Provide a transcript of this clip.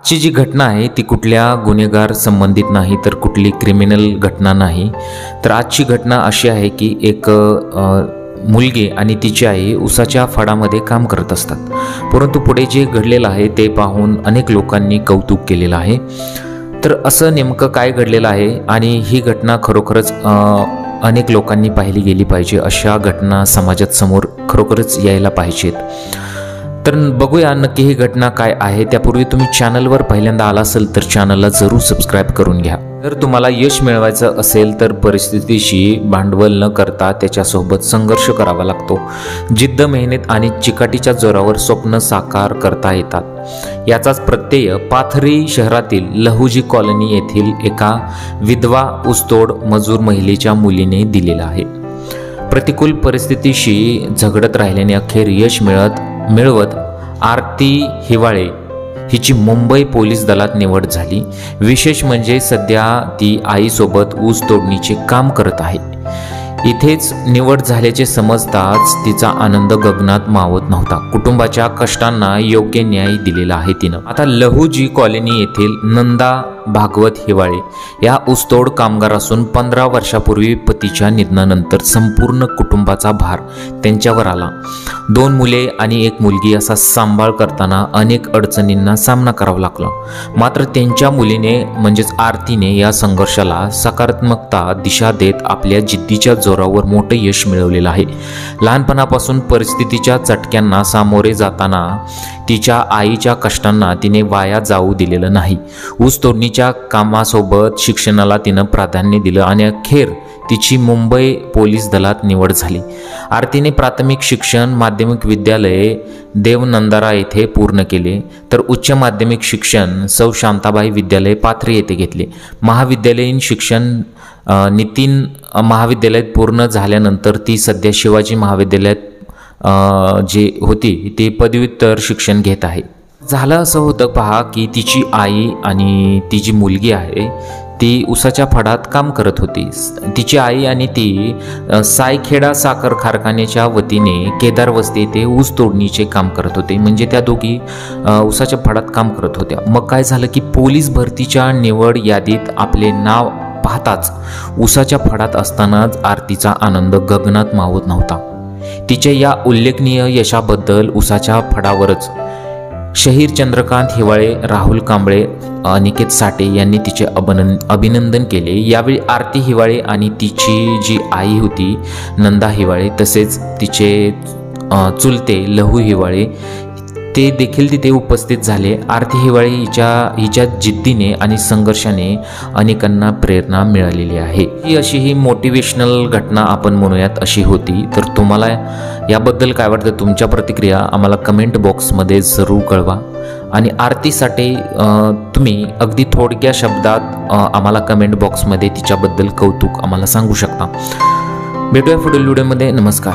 ची जी घटना आहे ती कुठल्या गुन्हेगार संबंधित नाही, तर कुठली क्रिमिनल घटना नाही। तर आजची घटना अशी आहे की एक मुलगी आणि तिची आई उसाच्या फडामध्ये काम करत असतात, परंतु पुढे जे घडलेलं आहे ते पाहून अनेक लोकांनी कौतुक केलेलं आहे। तर असं नेमकं काय घडलेलं आहे आणि ही घटना खरोखरच अनेक लोकांनी पाहिली गेली पाहिजे, अशा घटना समाजात समोर खरोखरच यायला पाहिजेत। तर बघूया नक्की ही घटना काय आहे। त्यापूर्वी तुम्ही चॅनलवर पहिल्यांदा आला असेल तर चॅनलला जरूर सबस्क्राईब करून घ्या। जर तुम्हाला यश मिळवायचं असेल तर परिस्थितीशी भांडवल न करता त्याच्यासोबत संघर्ष करावा लागतो। जिद्द, मेहनत आणि चिकाटीच्या जोरावर स्वप्न साकार करता येतात। याचाच प्रत्यय पाथरी शहरातील लहुजी कॉलनी येथील एका विधवा ऊसतोड मजूर महिलेच्या मुलीने दिलेला आहे। प्रतिकूल परिस्थितीशी झगडत राहिल्याने अखेर यश मिळवत आरती हिवाळे हिची मुंबई पोलीस दलात निवड झाली। विशेष म्हणजे सध्या ती आईसोबत ऊस तोडणीचे काम करत आहे। इथेच निवड झाल्याचे समजताच तिचा आनंद गगनात मावत नव्हता। कुटुंबाच्या कष्टांना योग्य न्याय दिलेला आहे तिनं। आता लहुजी कॉलनी येथील नंदा भागवत हिवाळे या ऊसतोड कामगार असून 15 वर्षापूर्वी पतीच्या निधनानंतर संपूर्ण कुटुंबाचा भार त्यांच्यावर आला। 2 मुले आणि 1 मुलगी असा सांभाळ करताना अनेक अडचणींना सामना करावा लागला। मात्र त्यांच्या मुलीने म्हणजेच आरतीने या संघर्षाला सकारात्मकता दिशा देत आपल्या जिद्दीच्या जोरावर मोठे यश मिळवलेलं आहे। लहानपणापासून परिस्थितीच्या चटक्यांना सामोरे जाताना तिच्या आईच्या कष्टांना तिने वाया जाऊ दिलेलं नाही। ऊस तोडणीच्या कामासोबत शिक्षणाला तिनं प्राधान्य दिलं आणि अखेर तिची मुंबई पोलीस दलात निवड झाली। आरतीने प्राथमिक शिक्षण माध्यमिक विद्यालय देवनंदारा येथे पूर्ण केले, तर उच्च माध्यमिक शिक्षण सौ शांताबाई विद्यालय पाथरी येथे घेतले। महाविद्यालयीन शिक्षण नितीन महाविद्यालयात पूर्ण झाल्यानंतर ती सध्या शिवाजी महाविद्यालयात जे होती ते पदव्युत्तर शिक्षण घेत आहे। झालं असं होतं पहा की तिची आई आणि ती जी मुलगी आहे ती उसाच्या फडात काम करत होती। तिची आई आणि ती सायखेडा साखर कारखान्याच्या वतीने केदार वस्ती येथे ऊस तोडणीचे काम करत होते, म्हणजे त्या दोघी उसाच्या फडात काम करत होत्या। मग काय झालं की पोलीस भरतीच्या निवड यादीत आपले नाव पाहताच उसाच्या फडात असतानाच आरतीचा आनंद गगनात मावत नव्हता। तिच्या या उल्लेखनीय यशाबद्दल उसाच्या फडावरच शहीर चंद्रकांत हिवाळे, राहुल कांबळे, अनिकेत साठे यांनी तिचे अभिनंदन केले। यावेळी आरती हिवाळे आणि तिची जी आई होती नंदा हिवाळे तसेच तिचे चुलते लहू हिवाळे ते देखील तिथे उपस्थित झाले। आरती हिवाळे हिच्या जिद्दीने आणि संघर्षाने अनेकांना प्रेरणा मिळालेली आहे। ही अशी ही मोटिवेशनल घटना आपण म्हणूयात अशी होती। तर तुम्हाला याबद्दल काय वाटतं, तुमच्या प्रतिक्रिया आम्हाला कमेंट बॉक्समध्ये जरूर कळवा। आणि आरतीसाठी तुम्ही अगदी थोडक्या शब्दात आम्हाला कमेंट बॉक्समध्ये तिच्याबद्दल कौतुक आम्हाला सांगू शकता। भेटूया पुढील व्हिडिओमध्ये। नमस्कार।